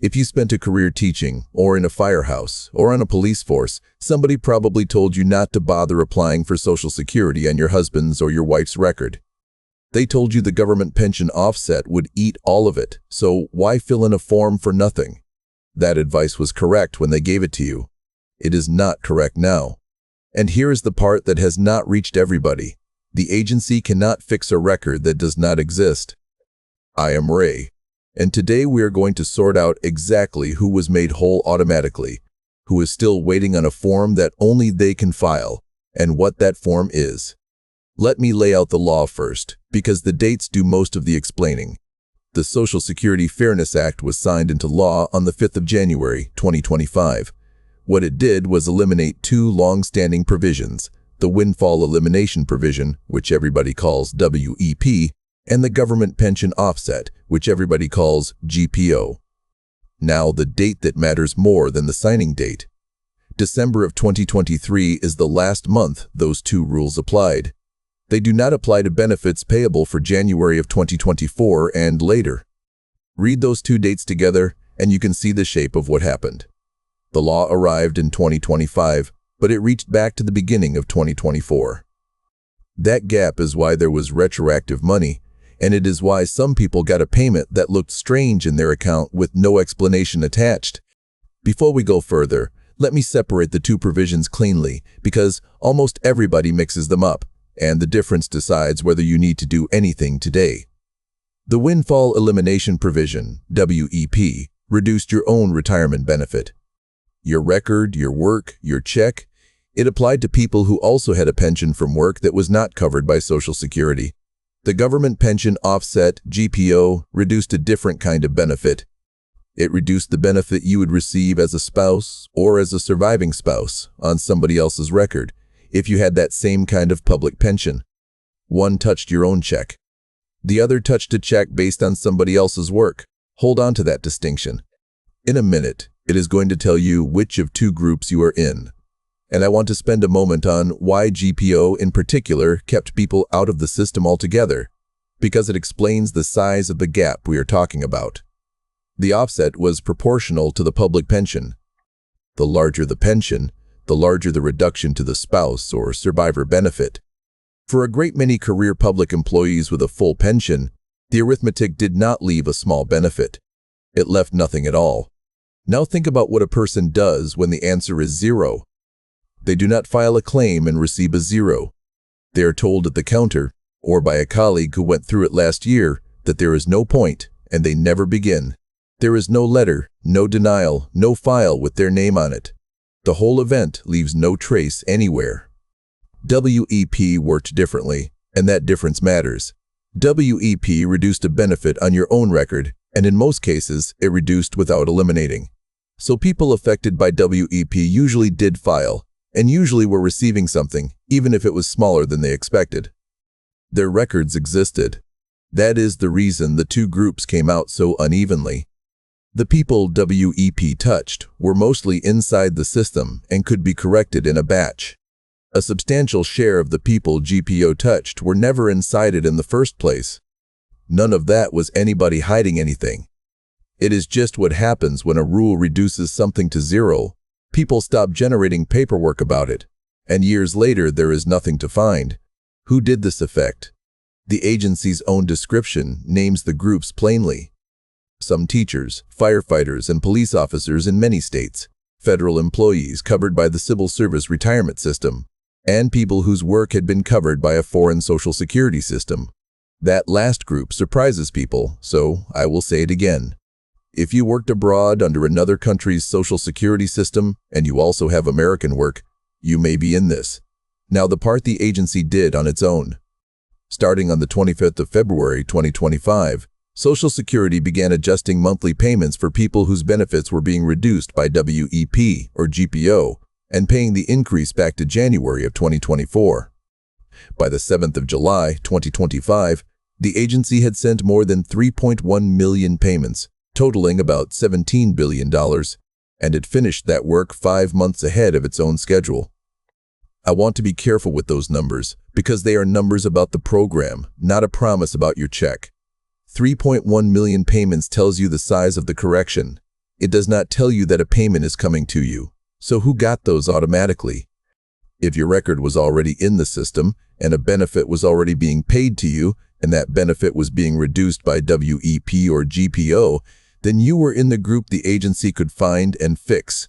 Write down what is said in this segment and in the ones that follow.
If you spent a career teaching, or in a firehouse, or on a police force, somebody probably told you not to bother applying for Social Security on your husband's or your wife's record. They told you the government pension offset would eat all of it, so why fill in a form for nothing? That advice was correct when they gave it to you. It is not correct now. And here is the part that has not reached everybody. The agency cannot fix a record that does not exist. I am Ray, and today we are going to sort out exactly who was made whole automatically, who is still waiting on a form that only they can file, and what that form is. Let me lay out the law first, because the dates do most of the explaining. The Social Security Fairness Act was signed into law on the 5th of January, 2025. What it did was eliminate two long-standing provisions, the Windfall Elimination Provision, which everybody calls WEP, and the Government Pension Offset, which everybody calls GPO. Now, the date that matters more than the signing date. December of 2023 is the last month those two rules applied. They do not apply to benefits payable for January of 2024 and later. Read those two dates together, and you can see the shape of what happened. The law arrived in 2025, but it reached back to the beginning of 2024. That gap is why there was retroactive money, and it is why some people got a payment that looked strange in their account with no explanation attached. Before we go further, let me separate the two provisions cleanly, because almost everybody mixes them up, and the difference decides whether you need to do anything today. The Windfall Elimination Provision, WEP, reduced your own retirement benefit. Your record, your work, your check, it applied to people who also had a pension from work that was not covered by Social Security. The Government Pension Offset, GPO, reduced a different kind of benefit. It reduced the benefit you would receive as a spouse or as a surviving spouse on somebody else's record if you had that same kind of public pension. One touched your own check. The other touched a check based on somebody else's work. Hold on to that distinction. In a minute, it is going to tell you which of two groups you are in. And I want to spend a moment on why GPO in particular kept people out of the system altogether, because it explains the size of the gap we are talking about. The offset was proportional to the public pension. The larger the pension, the larger the reduction to the spouse or survivor benefit. For a great many career public employees with a full pension, the arithmetic did not leave a small benefit. It left nothing at all. Now think about what a person does when the answer is 0. They do not file a claim and receive a 0. They are told at the counter, or by a colleague who went through it last year, that there is no point, and they never begin. There is no letter, no denial, no file with their name on it. The whole event leaves no trace anywhere. WEP worked differently, and that difference matters. WEP reduced a benefit on your own record, and in most cases, it reduced without eliminating. So people affected by WEP usually did file, and usually were receiving something, even if it was smaller than they expected. Their records existed. That is the reason the two groups came out so unevenly. The people WEP touched were mostly inside the system and could be corrected in a batch. A substantial share of the people GPO touched were never inside it in the first place. None of that was anybody hiding anything. It is just what happens when a rule reduces something to 0. People stop generating paperwork about it, and years later there is nothing to find. Who did this effect? The agency's own description names the groups plainly. Some teachers, firefighters, and police officers in many states, federal employees covered by the civil service retirement system, and people whose work had been covered by a foreign social security system. That last group surprises people, so I will say it again. If you worked abroad under another country's social security system and you also have American work, you may be in this. Now the part the agency did on its own. Starting on the 25th of February 2025, Social Security began adjusting monthly payments for people whose benefits were being reduced by WEP or GPO and paying the increase back to January of 2024. By the 7th of July 2025, the agency had sent more than 3.1 million payments, totaling about $17 billion, and it finished that work 5 months ahead of its own schedule. I want to be careful with those numbers because they are numbers about the program, not a promise about your check. 3.1 million payments tells you the size of the correction. It does not tell you that a payment is coming to you. So who got those automatically? If your record was already in the system and a benefit was already being paid to you, and that benefit was being reduced by WEP or GPO, then you were in the group the agency could find and fix.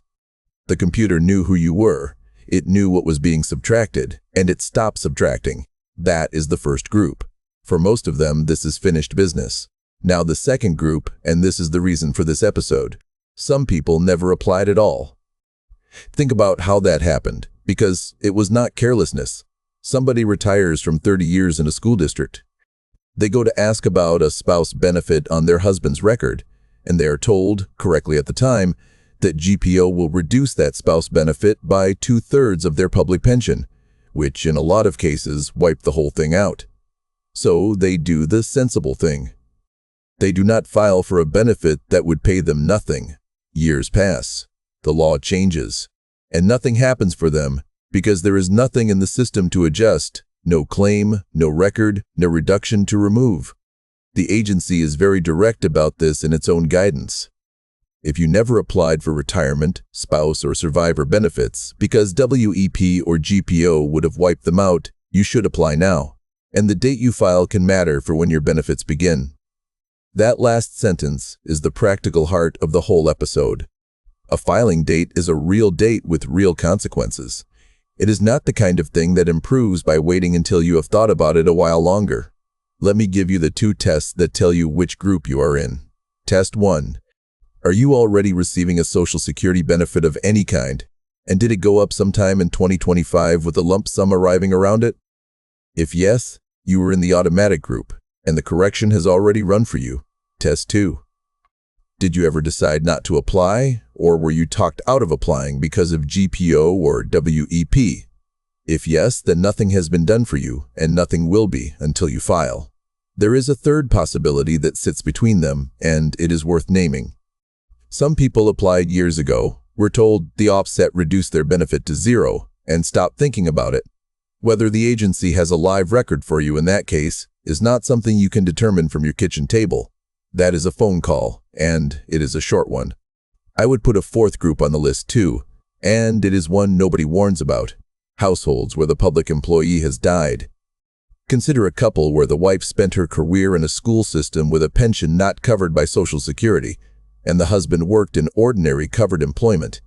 The computer knew who you were, it knew what was being subtracted, and it stopped subtracting. That is the first group. For most of them, this is finished business. Now the second group, and this is the reason for this episode. Some people never applied at all. Think about how that happened, because it was not carelessness. Somebody retires from 30 years in a school district. They go to ask about a spouse benefit on their husband's record, and they are told, correctly at the time, that GPO will reduce that spouse benefit by 2/3 of their public pension, which in a lot of cases wipe the whole thing out. So they do the sensible thing. They do not file for a benefit that would pay them nothing. Years pass, the law changes, and nothing happens for them because there is nothing in the system to adjust. No claim, no record, no reduction to remove. The agency is very direct about this in its own guidance. If you never applied for retirement, spouse, or survivor benefits because WEP or GPO would have wiped them out, you should apply now. And the date you file can matter for when your benefits begin. That last sentence is the practical heart of the whole episode. A filing date is a real date with real consequences. It is not the kind of thing that improves by waiting until you have thought about it a while longer. Let me give you the 2 tests that tell you which group you are in. Test 1. Are you already receiving a Social Security benefit of any kind? And did it go up sometime in 2025 with a lump sum arriving around it? If yes, you are in the automatic group, and the correction has already run for you. Test 2. Did you ever decide not to apply, or were you talked out of applying because of GPO or WEP? If yes, then nothing has been done for you, and nothing will be until you file. There is a third possibility that sits between them, and it is worth naming. Some people applied years ago, were told the offset reduced their benefit to 0, and stopped thinking about it. Whether the agency has a live record for you in that case is not something you can determine from your kitchen table. That is a phone call, and it is a short one. I would put a 4th group on the list too, and it is one nobody warns about. Households where the public employee has died. Consider a couple where the wife spent her career in a school system with a pension not covered by Social Security, and the husband worked in ordinary covered employment.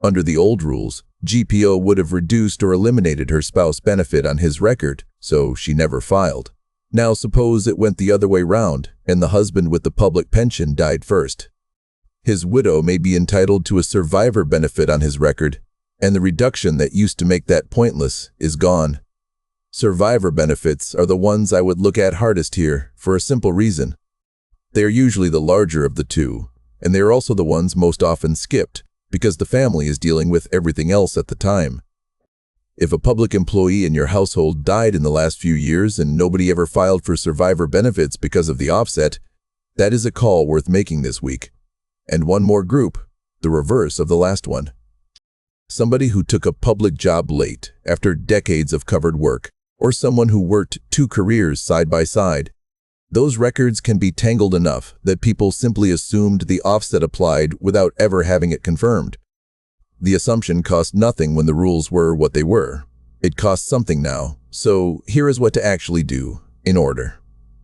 Under the old rules, GPO would have reduced or eliminated her spouse benefit on his record, so she never filed. Now suppose it went the other way round, and the husband with the public pension died first. His widow may be entitled to a survivor benefit on his record, and the reduction that used to make that pointless is gone. Survivor benefits are the ones I would look at hardest here, for a simple reason. They are usually the larger of the two, and they are also the ones most often skipped, because the family is dealing with everything else at the time. If a public employee in your household died in the last few years and nobody ever filed for survivor benefits because of the offset, that is a call worth making this week. And one more group, the reverse of the last one. Somebody who took a public job late after decades of covered work, or someone who worked 2 careers side by side. Those records can be tangled enough that people simply assumed the offset applied without ever having it confirmed. The assumption cost nothing when the rules were what they were. It costs something now, so here is what to actually do, in order.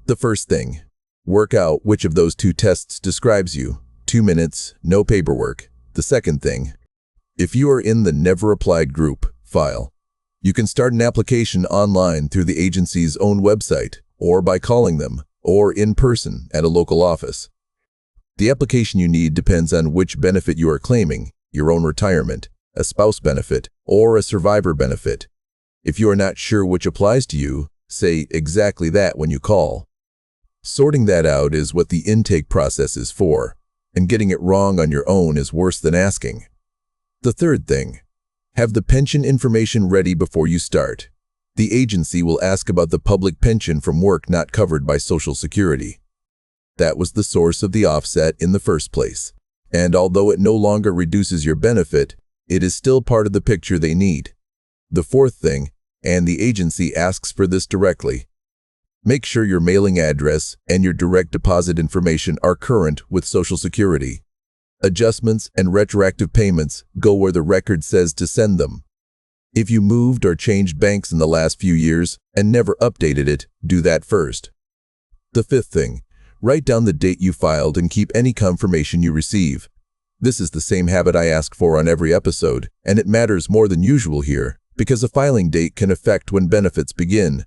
The first thing, work out which of those 2 tests describes you. 2 minutes, no paperwork. The second thing, if you are in the never applied group, file. You can start an application online through the agency's own website, or by calling them, or in person at a local office. The application you need depends on which benefit you are claiming, your own retirement, a spouse benefit, or a survivor benefit. If you are not sure which applies to you, say exactly that when you call. Sorting that out is what the intake process is for, and getting it wrong on your own is worse than asking. The third thing, have the pension information ready before you start. The agency will ask about the public pension from work not covered by Social Security. That was the source of the offset in the first place. And although it no longer reduces your benefit, it is still part of the picture they need. The fourth thing, and the agency asks for this directly, make sure your mailing address and your direct deposit information are current with Social Security. Adjustments and retroactive payments go where the record says to send them. If you moved or changed banks in the last few years and never updated it, do that first. The fifth thing, write down the date you filed and keep any confirmation you receive. This is the same habit I ask for on every episode, and it matters more than usual here because a filing date can affect when benefits begin.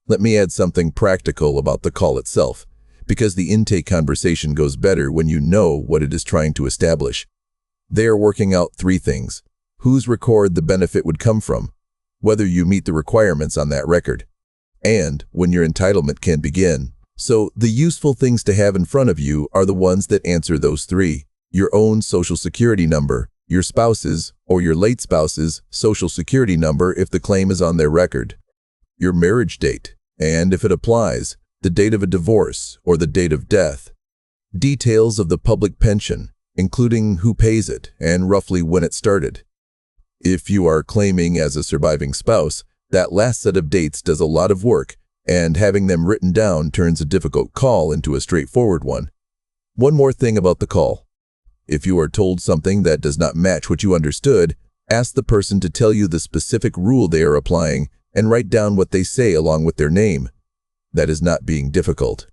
Let me add something practical about the call itself, because the intake conversation goes better when you know what it is trying to establish. They are working out three things: whose record the benefit would come from, whether you meet the requirements on that record, and when your entitlement can begin. So the useful things to have in front of you are the ones that answer those three: your own Social Security number, your spouse's or your late spouse's Social Security number if the claim is on their record, your marriage date, and if it applies, the date of a divorce or the date of death, details of the public pension, including who pays it and roughly when it started. If you are claiming as a surviving spouse, that last set of dates does a lot of work, and having them written down turns a difficult call into a straightforward one. One more thing about the call. If you are told something that does not match what you understood, ask the person to tell you the specific rule they are applying and write down what they say along with their name. That is not being difficult.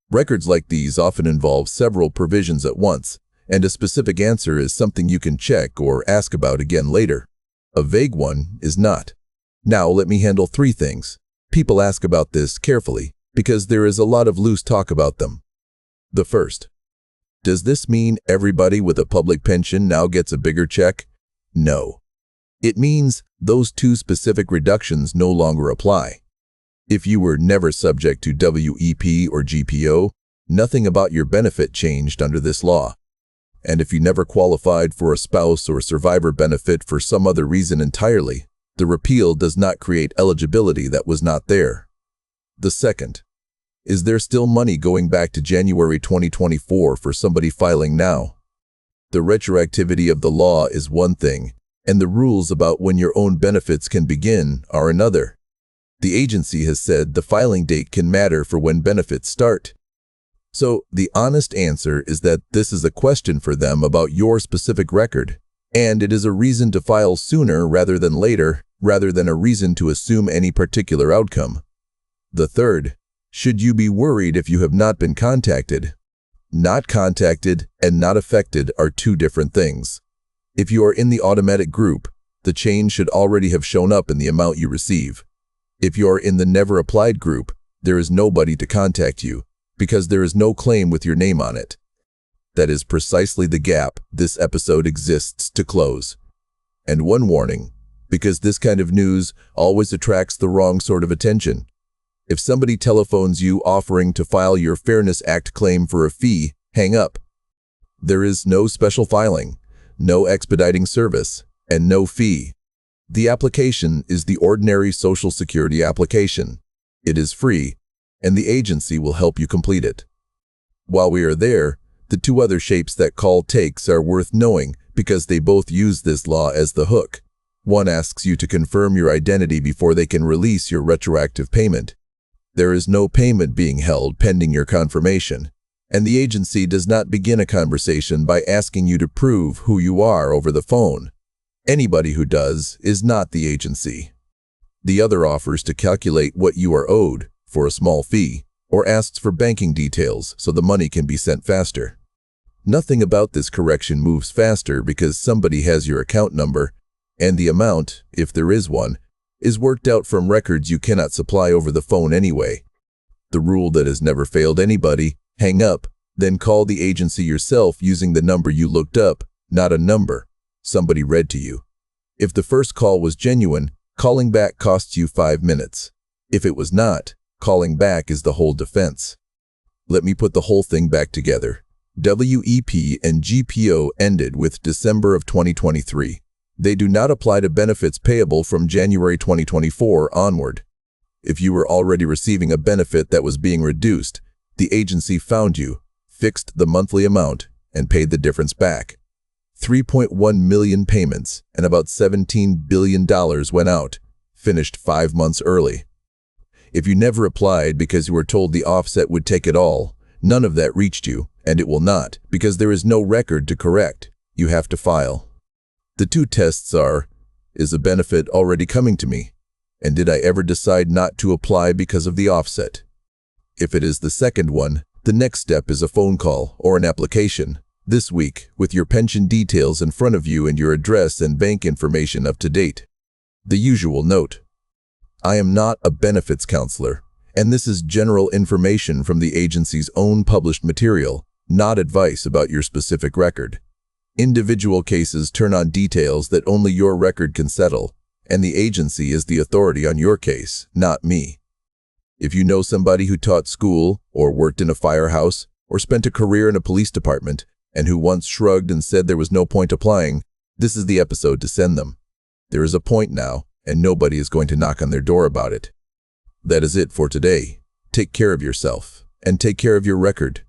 Records like these often involve several provisions at once, and a specific answer is something you can check or ask about again later. A vague one is not. Now let me handle three things. People ask about this carefully because there is a lot of loose talk about them. The first, does this mean everybody with a public pension now gets a bigger check? No. It means those two specific reductions no longer apply. If you were never subject to WEP or GPO, nothing about your benefit changed under this law. And if you never qualified for a spouse or survivor benefit for some other reason entirely, the repeal does not create eligibility that was not there. The second, is there still money going back to January 2024 for somebody filing now? The retroactivity of the law is one thing, and the rules about when your own benefits can begin are another. The agency has said the filing date can matter for when benefits start. So the honest answer is that this is a question for them about your specific record, and it is a reason to file sooner rather than later, rather than a reason to assume any particular outcome. The third, should you be worried if you have not been contacted? Not contacted and not affected are two different things. If you are in the automatic group, the change should already have shown up in the amount you receive. If you are in the never applied group, there is nobody to contact you because there is no claim with your name on it. That is precisely the gap this episode exists to close. And one warning, because this kind of news always attracts the wrong sort of attention. If somebody telephones you offering to file your Fairness Act claim for a fee, hang up. There is no special filing, no expediting service, and no fee. The application is the ordinary Social Security application. It is free, and the agency will help you complete it. While we are there, the two other shapes that call takes are worth knowing because they both use this law as the hook. One asks you to confirm your identity before they can release your retroactive payment. There is no payment being held pending your confirmation, and the agency does not begin a conversation by asking you to prove who you are over the phone. Anybody who does is not the agency. The other offers to calculate what you are owed for a small fee, or asks for banking details so the money can be sent faster. Nothing about this correction moves faster because somebody has your account number, and the amount, if there is one, is worked out from records you cannot supply over the phone anyway. The rule that has never failed anybody: hang up, then call the agency yourself using the number you looked up, not a number somebody read to you. If the first call was genuine, calling back costs you 5 minutes. If it was not, calling back is the whole defense. Let me put the whole thing back together. WEP and GPO ended with December of 2023. They do not apply to benefits payable from January 2024 onward. If you were already receiving a benefit that was being reduced, the agency found you, fixed the monthly amount, and paid the difference back. 3.1 million payments and about $17 billion went out, finished 5 months early. If you never applied because you were told the offset would take it all, None of that reached you, and it will not, because there is no record to correct. You have to file. The two tests are, is a benefit already coming to me? And did I ever decide not to apply because of the offset? If it is the second one, the next step is a phone call or an application. This week, with your pension details in front of you and your address and bank information up to date. The usual note. I am not a benefits counselor, and this is general information from the agency's own published material, not advice about your specific record. Individual cases turn on details that only your record can settle, and the agency is the authority on your case, not me. If you know somebody who taught school, or worked in a firehouse, or spent a career in a police department, and who once shrugged and said there was no point applying, this is the episode to send them. There is a point now, and nobody is going to knock on their door about it. That is it for today. Take care of yourself, and take care of your record.